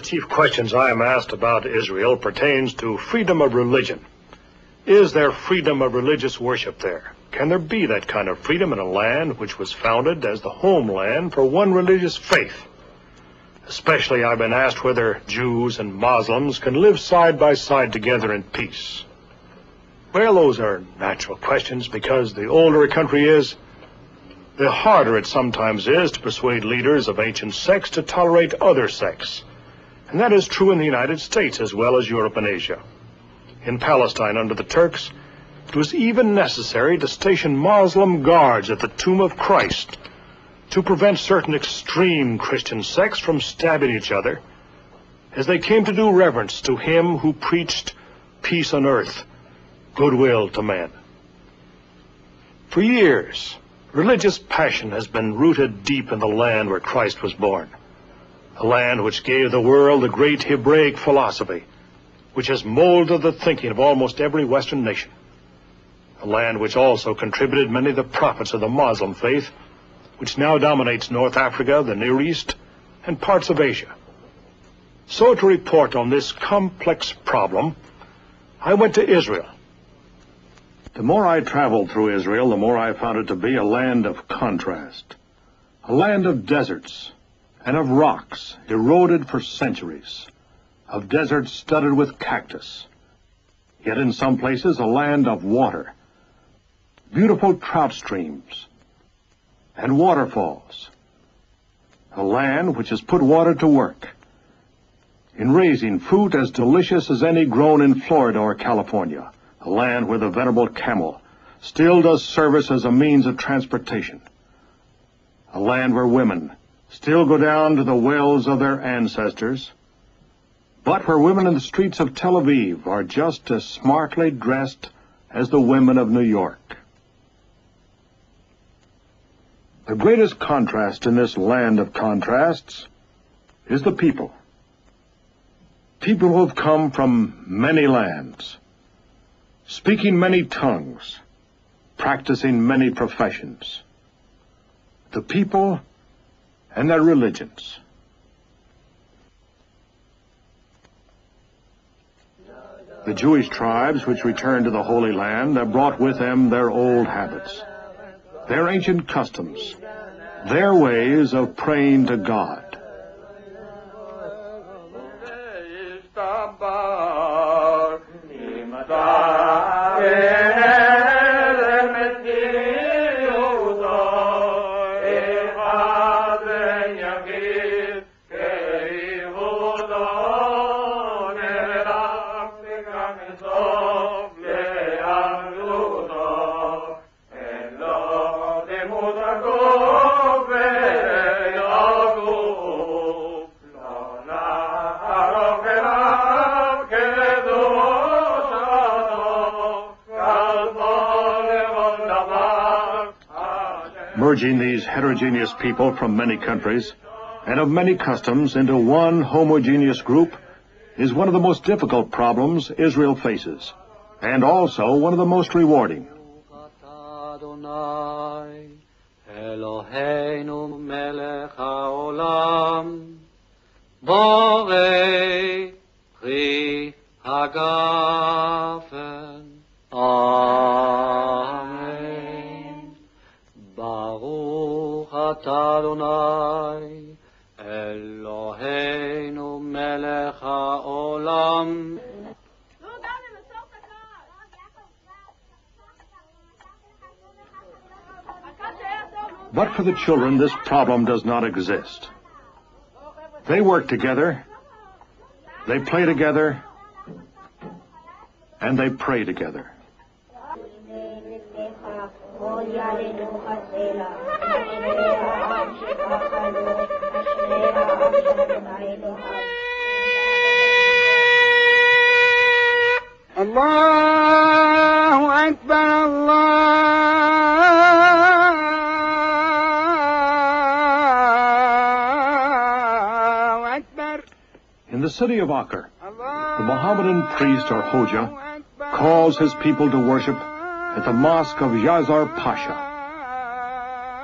the chief questions I am asked about Israel pertains to freedom of religion. Is there freedom of religious worship there? Can there be that kind of freedom in a land which was founded as the homeland for one religious faith? Especially I've been asked whether Jews and Muslims can live side by side together in peace. Well, those are natural questions because the older a country is, the harder it sometimes is to persuade leaders of ancient sects to tolerate other sects. And that is true in the United States as well as Europe and Asia. In Palestine under the Turks, it was even necessary to station Muslim guards at the tomb of Christ to prevent certain extreme Christian sects from stabbing each other as they came to do reverence to him who preached peace on earth, goodwill to men. For years, religious passion has been rooted deep in the land where Christ was born, a land which gave the world the great Hebraic philosophy, which has molded the thinking of almost every Western nation, a land which also contributed many of the prophets of the Muslim faith, which now dominates North Africa, the Near East, and parts of Asia. So to report on this complex problem, I went to Israel. The more I traveled through Israel, the more I found it to be a land of contrast, a land of deserts and of rocks eroded for centuries, of deserts studded with cactus, yet in some places a land of water, beautiful trout streams and waterfalls, a land which has put water to work in raising fruit as delicious as any grown in Florida or California, a land where the venerable camel still does service as a means of transportation, a land where women still go down to the wells of their ancestors, but where women in the streets of Tel Aviv are just as smartly dressed as the women of New York. The greatest contrast in this land of contrasts is the people. People who have come from many lands, speaking many tongues, practicing many professions. The people and their religions. The Jewish tribes which returned to the Holy Land have brought with them their old habits, their ancient customs, their ways of praying to God. Merging these heterogeneous people from many countries and of many customs into one homogeneous group is one of the most difficult problems Israel faces, and also one of the most rewarding. Adonai Eloheinu melech haolam. But for the children, this problem does not exist. They work together, they play together, and they pray together. Allahu Akbar, Allahu Akbar. In the city of Ocker, the Mohammedan priest or Hoja calls his people to worship at the mosque of Yazar Pasha.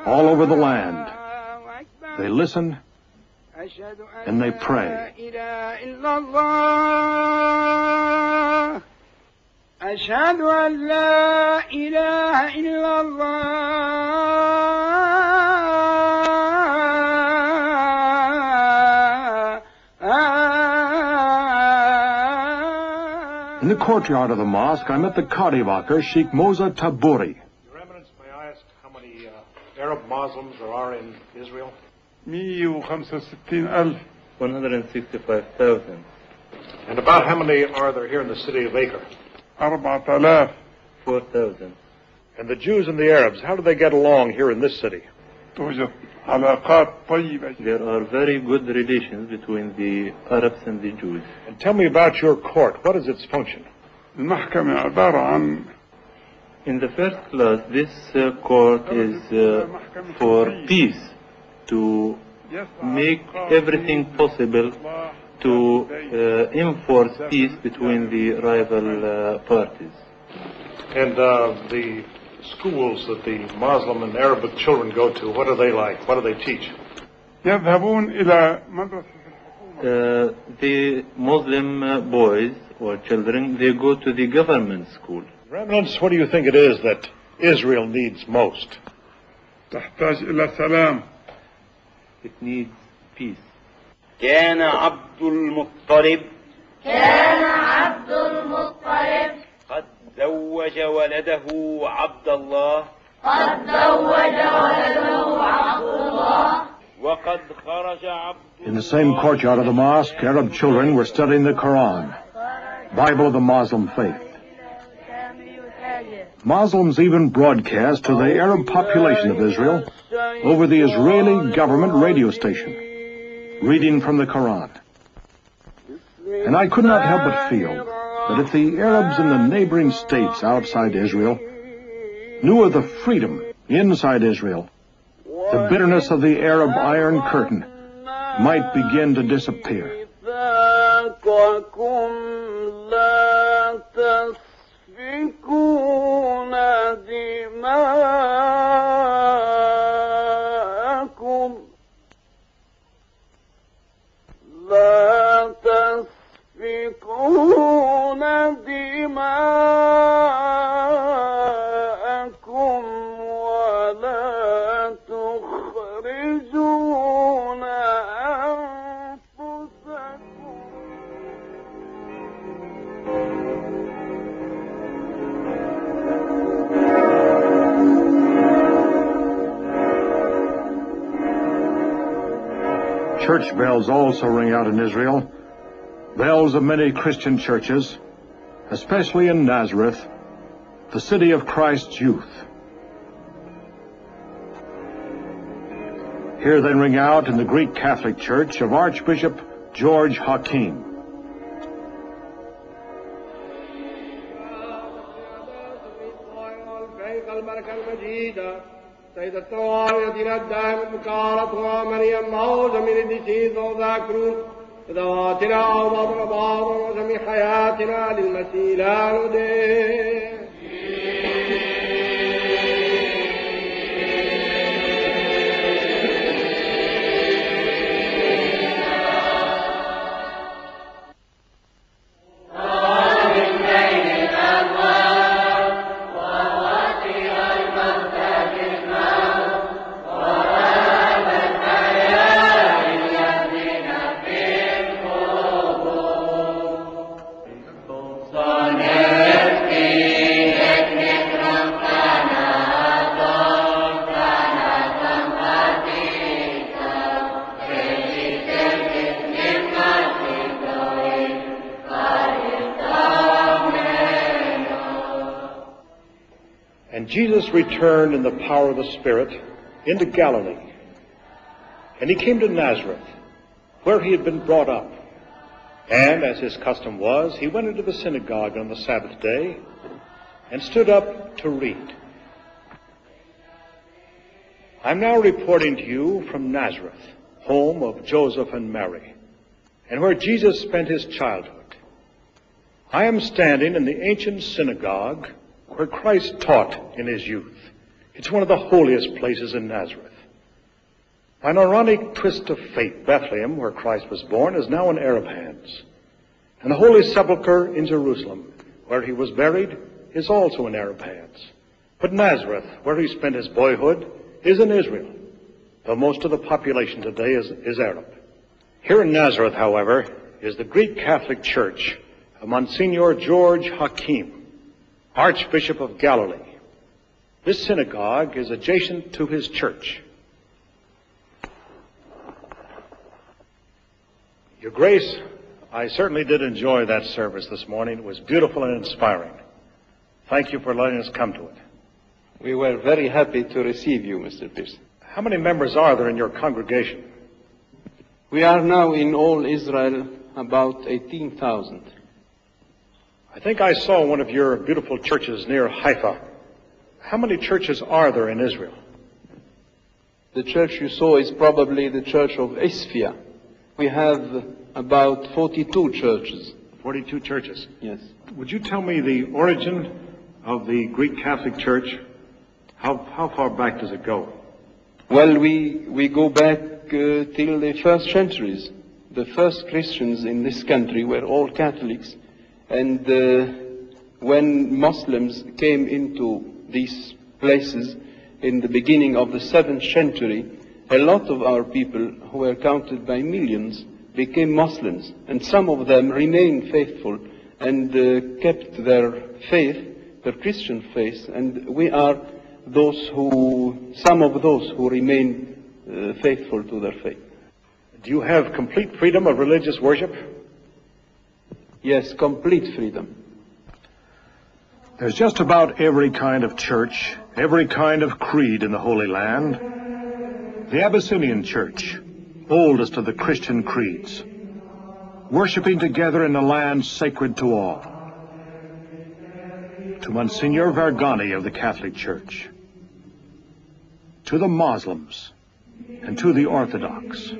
All over the land, they listen and they pray. أشهد أن لا إله إلا الله. In the courtyard of the mosque, I met the Kadivaker, Sheikh Moza Taburi. Your Eminence, may I ask how many Arab Muslims there are in Israel? 165,000. And about how many are there here in the city of Acre? 4,000. And the Jews and the Arabs, how do they get along here in this city? There are very good relations between the Arabs and the Jews. And tell me about your court. What is its function? In the first class, this court is for peace, to make everything possible to enforce peace between the rival parties. And the schools that the Muslim and Arabic children go to, what are they like? What do they teach? The Muslim boys or children, they go to the government school. Your Eminence, what do you think it is that Israel needs most? It needs peace. كان عبد المطلب قد زوج ولده عبد الله وقد خرج عبد In the same courtyard of the mosque, Arab children were studying the Quran, Bible of the Muslim faith. Muslims even broadcast to the Arab population of Israel over the Israeli government radio station, reading from the Quran. And I could not help but feel that if the Arabs in the neighboring states outside Israel knew of the freedom inside Israel, the bitterness of the Arab Iron Curtain might begin to disappear. لا تسفكون دماءكم ولا تخرجون أنفسكم. Church bells also ring out in Israel, bells of many Christian churches, especially in Nazareth, the city of Christ's youth. Here they ring out in the Greek Catholic Church of Archbishop George Hakim. سيدة الطوائرة الدائم المكارة مريم موز من الدسيس وذاكرون ذواتنا وبطر بعض وسمي حياتنا للمسيح لا ندين. Jesus returned in the power of the Spirit into Galilee, and he came to Nazareth, where he had been brought up. And, as his custom was, he went into the synagogue on the Sabbath day and stood up to read. I'm now reporting to you from Nazareth, home of Joseph and Mary, and where Jesus spent his childhood. I am standing in the ancient synagogue where Christ taught in his youth. It's one of the holiest places in Nazareth. By an ironic twist of fate, Bethlehem, where Christ was born, is now in Arab hands. And the Holy Sepulchre in Jerusalem, where he was buried, is also in Arab hands. But Nazareth, where he spent his boyhood, is in Israel, though most of the population today is Arab. Here in Nazareth, however, is the Greek Catholic Church of Monsignor George Hakim, Archbishop of Galilee. This synagogue is adjacent to his church. Your Grace, I certainly did enjoy that service this morning. It was beautiful and inspiring. Thank you for letting us come to it. We were very happy to receive you, Mr. Pearson. How many members are there in your congregation? We are now in all Israel about 18,000. I think I saw one of your beautiful churches near Haifa. How many churches are there in Israel? The church you saw is probably the church of Isfia. We have about 42 churches. 42 churches? Yes. Would you tell me the origin of the Greek Catholic Church? How far back does it go? Well, we go back till the first centuries. The first Christians in this country were all Catholics, and when Muslims came into these places in the beginning of the 7th century, a lot of our people, who were counted by millions, became Muslims, and some of them remained faithful and kept their faith, their Christian faith, and we are some of those who remain faithful to their faith. Do you have complete freedom of religious worship? Yes, complete freedom. There's just about every kind of church, every kind of creed in the Holy Land. The Abyssinian Church, oldest of the Christian creeds, worshiping together in a land sacred to all. To Monsignor Vergani of the Catholic Church, to the Muslims, and to the Orthodox.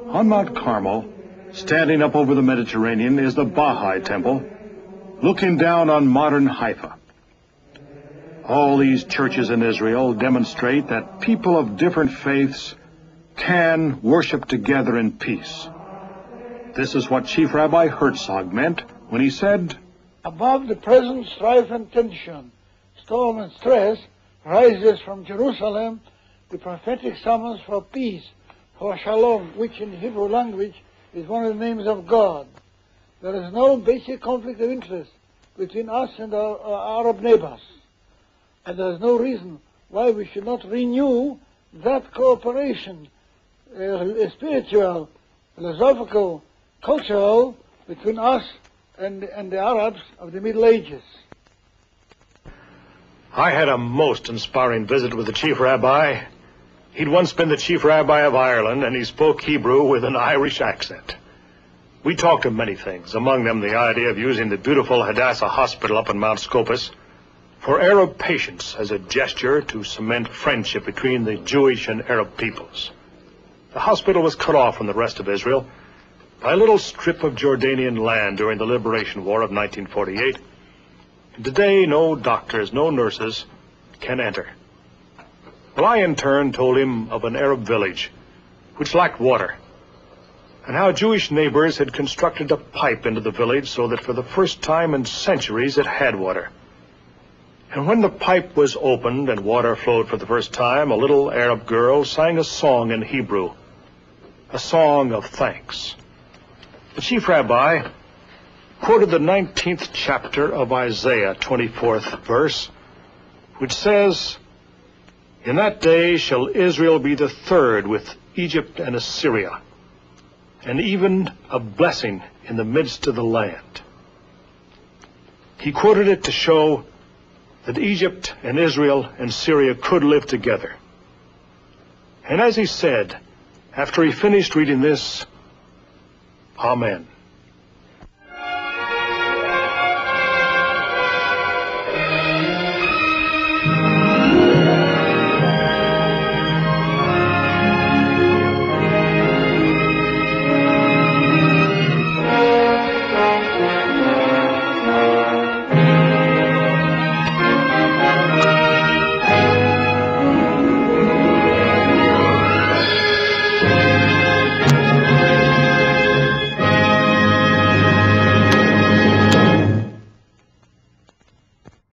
On Mount Carmel, standing up over the Mediterranean, is the Baha'i Temple, looking down on modern Haifa. All these churches in Israel demonstrate that people of different faiths can worship together in peace. This is what Chief Rabbi Herzog meant when he said, "Above the present strife and tension, storm and stress, rises from Jerusalem the prophetic summons for peace, for shalom, which in Hebrew language is one of the names of God. There is no basic conflict of interest between us and our Arab neighbors. And there is no reason why we should not renew that cooperation, spiritual, philosophical, cultural, between us and the Arabs of the Middle Ages." I had a most inspiring visit with the Chief Rabbi. He'd once been the Chief Rabbi of Ireland, and he spoke Hebrew with an Irish accent. We talked of many things, among them the idea of using the beautiful Hadassah Hospital up in Mount Scopus for Arab patients as a gesture to cement friendship between the Jewish and Arab peoples. The hospital was cut off from the rest of Israel by a little strip of Jordanian land during the Liberation War of 1948. And today, no doctors, no nurses can enter. Well, I in turn told him of an Arab village which lacked water, and how Jewish neighbors had constructed a pipe into the village so that for the first time in centuries it had water. And when the pipe was opened and water flowed for the first time, a little Arab girl sang a song in Hebrew, a song of thanks. The Chief Rabbi quoted the 19th chapter of Isaiah, 24th verse, which says, "In that day shall Israel be the third with Egypt and Assyria, and even a blessing in the midst of the land." He quoted it to show that Egypt and Israel and Syria could live together. And as he said, after he finished reading this, Amen.